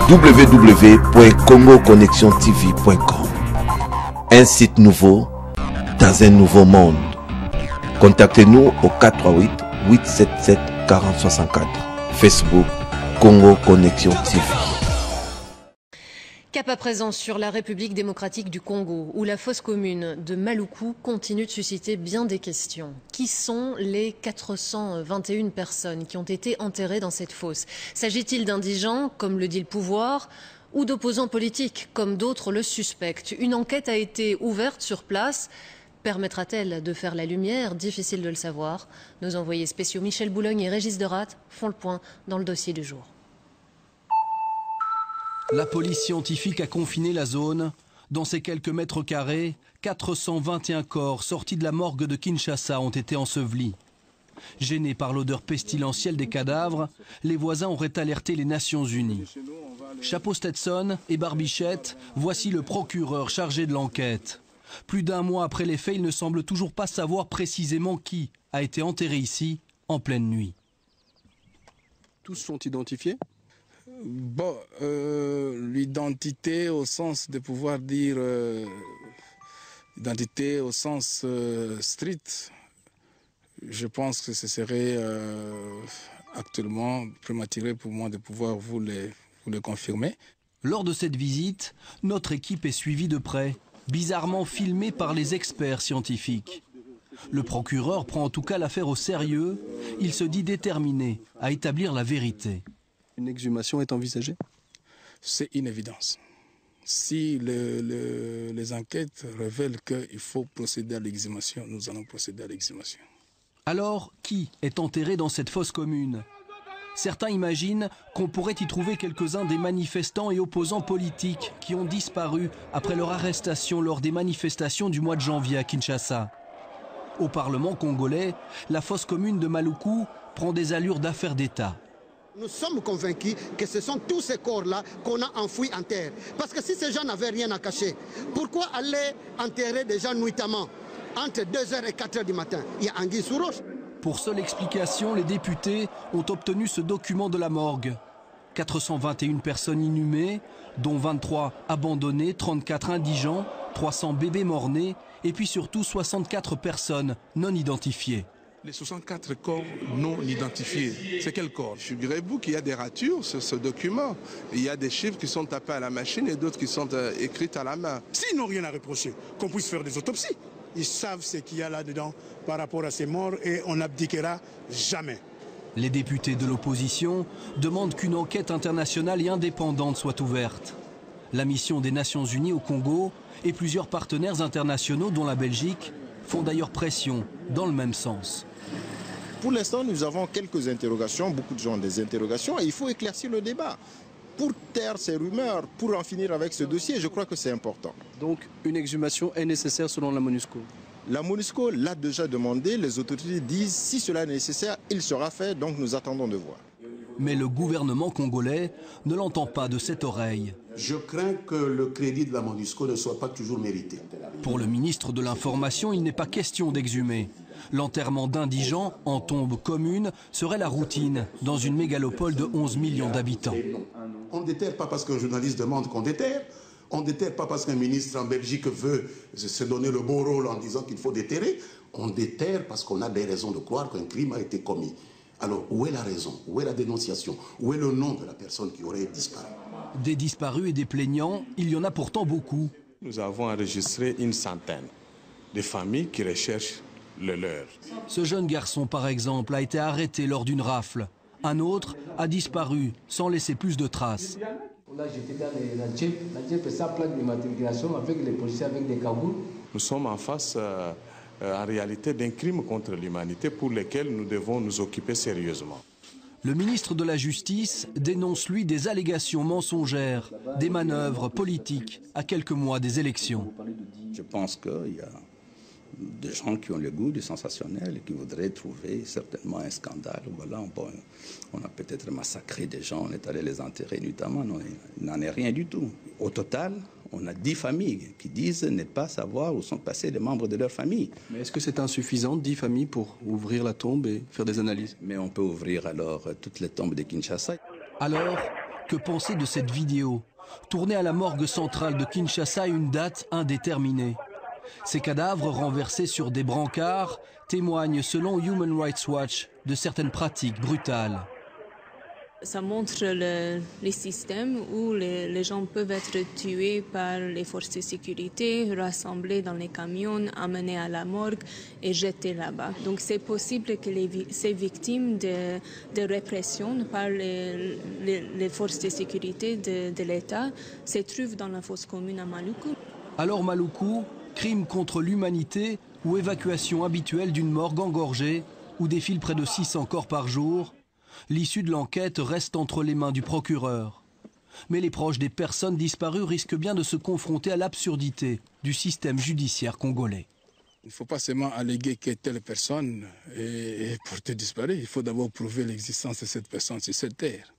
www.congoconnexiontv.com. Un site nouveau dans un nouveau monde. Contactez-nous au 438 877 4064. Facebook Congo Connexion TV. Cap à présent sur la République démocratique du Congo, où la fosse commune de Maluku continue de susciter bien des questions. Qui sont les 421 personnes qui ont été enterrées dans cette fosse? S'agit-il d'indigents, comme le dit le pouvoir, ou d'opposants politiques, comme d'autres le suspectent? Une enquête a été ouverte sur place. Permettra-t-elle de faire la lumière? Difficile de le savoir. Nos envoyés spéciaux Michel Boulogne et Régis Derat font le point dans le dossier du jour. La police scientifique a confiné la zone. Dans ces quelques mètres carrés, 421 corps sortis de la morgue de Kinshasa ont été ensevelis. Gênés par l'odeur pestilentielle des cadavres, les voisins auraient alerté les Nations Unies. Chapeau Stetson et barbichette, voici le procureur chargé de l'enquête. Plus d'un mois après les faits, il ne semble toujours pas savoir précisément qui a été enterré ici en pleine nuit. Tous sont identifiés ? Bon, l'identité au sens de pouvoir dire identité au sens strict, je pense que ce serait actuellement prématuré pour moi de pouvoir vous le confirmer. Lors de cette visite, notre équipe est suivie de près, bizarrement filmée par les experts scientifiques. Le procureur prend en tout cas l'affaire au sérieux. Il se dit déterminé à établir la vérité. Une exhumation est envisagée? C'est une évidence. Si les enquêtes révèlent qu'il faut procéder à l'exhumation, nous allons procéder à l'exhumation. Alors, qui est enterré dans cette fosse commune? Certains imaginent qu'on pourrait y trouver quelques-uns des manifestants et opposants politiques qui ont disparu après leur arrestation lors des manifestations du mois de janvier à Kinshasa. Au Parlement congolais, la fosse commune de Maluku prend des allures d'affaires d'État. Nous sommes convaincus que ce sont tous ces corps-là qu'on a enfouis en terre. Parce que si ces gens n'avaient rien à cacher, pourquoi aller enterrer des gens nuitamment entre 2h et 4h du matin? Il y a anguille sous roche. Pour seule explication, les députés ont obtenu ce document de la morgue. 421 personnes inhumées, dont 23 abandonnées, 34 indigents, 300 bébés morts-nés et puis surtout 64 personnes non identifiées. Les 64 corps non identifiés, c'est quel corps? Figurez-vous qu'il y a des ratures sur ce document. Il y a des chiffres qui sont tapés à la machine et d'autres qui sont écrits à la main. S'ils n'ont rien à reprocher, qu'on puisse faire des autopsies. Ils savent ce qu'il y a là-dedans par rapport à ces morts et on n'abdiquera jamais. Les députés de l'opposition demandent qu'une enquête internationale et indépendante soit ouverte. La mission des Nations Unies au Congo et plusieurs partenaires internationaux, dont la Belgique, font d'ailleurs pression dans le même sens. Pour l'instant, nous avons quelques interrogations, beaucoup de gens ont des interrogations et il faut éclaircir le débat. Pour taire ces rumeurs, pour en finir avec ce dossier, je crois que c'est important. Donc une exhumation est nécessaire selon la MONUSCO? La MONUSCO l'a déjà demandé, les autorités disent si cela est nécessaire, il sera fait, donc nous attendons de voir. Mais le gouvernement congolais ne l'entend pas de cette oreille. Je crains que le crédit de la MONUSCO ne soit pas toujours mérité. Pour le ministre de l'Information, il n'est pas question d'exhumer. L'enterrement d'indigents en tombe commune serait la routine dans une mégalopole de 11 millions d'habitants. On ne déterre pas parce qu'un journaliste demande qu'on déterre. On ne déterre pas parce qu'un ministre en Belgique veut se donner le bon rôle en disant qu'il faut déterrer. On déterre parce qu'on a des raisons de croire qu'un crime a été commis. Alors, où est la raison? Où est la dénonciation? Où est le nom de la personne qui aurait disparu? Des disparus et des plaignants, il y en a pourtant beaucoup. Nous avons enregistré une centaine de familles qui recherchent le leur. Ce jeune garçon, par exemple, a été arrêté lors d'une rafle. Un autre a disparu sans laisser plus de traces. Là, j'étais dans la Jeep fait sa plaque d'immatriculation avec les policiers avec des cagoules. Nous sommes en face, en réalité, d'un crime contre l'humanité pour lequel nous devons nous occuper sérieusement. Le ministre de la Justice dénonce, lui, des allégations mensongères, des manœuvres politiques à quelques mois des élections. Je pense qu'il y a des gens qui ont le goût du sensationnel et qui voudraient trouver certainement un scandale. Voilà, on a peut-être massacré des gens, on est allé les enterrer notamment. Non, il n'en est rien du tout. Au total, on a 10 familles qui disent ne pas savoir où sont passés les membres de leur famille. Mais est-ce que c'est insuffisant, 10 familles, pour ouvrir la tombe et faire des analyses? Mais on peut ouvrir alors toutes les tombes de Kinshasa. Alors, Que penser de cette vidéo, tournée à la morgue centrale de Kinshasa à une date indéterminée? Ces cadavres renversés sur des brancards témoignent, selon Human Rights Watch, de certaines pratiques brutales. Ça montre les systèmes où les gens peuvent être tués par les forces de sécurité, rassemblés dans les camions, amenés à la morgue et jetés là-bas. Donc c'est possible que ces victimes de répression par les forces de sécurité de l'État se trouvent dans la fosse commune à Maluku. Alors Maluku, crime contre l'humanité ou évacuation habituelle d'une morgue engorgée où défilent près de 600 corps par jour? L'issue de l'enquête reste entre les mains du procureur. Mais les proches des personnes disparues risquent bien de se confronter à l'absurdité du système judiciaire congolais. Il ne faut pas seulement alléguer que telle personne est portée disparue. Il faut d'abord prouver l'existence de cette personne sur cette terre.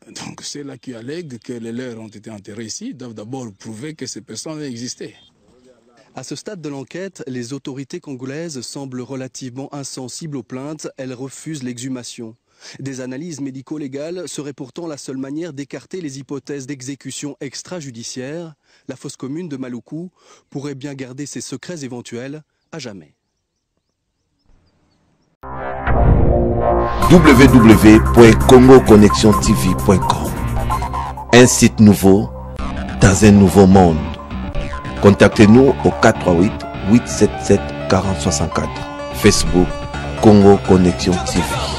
Donc ceux-là qui allèguent que les leurs ont été enterrés ici doivent d'abord prouver que ces personnes existaient. À ce stade de l'enquête, les autorités congolaises semblent relativement insensibles aux plaintes. Elles refusent l'exhumation. Des analyses médico-légales seraient pourtant la seule manière d'écarter les hypothèses d'exécution extrajudiciaire. La fosse commune de Maluku pourrait bien garder ses secrets éventuels à jamais. www.congoconnexiontv.com. Un site nouveau dans un nouveau monde. Contactez-nous au 438 877 4064. Facebook Congo Connexion TV.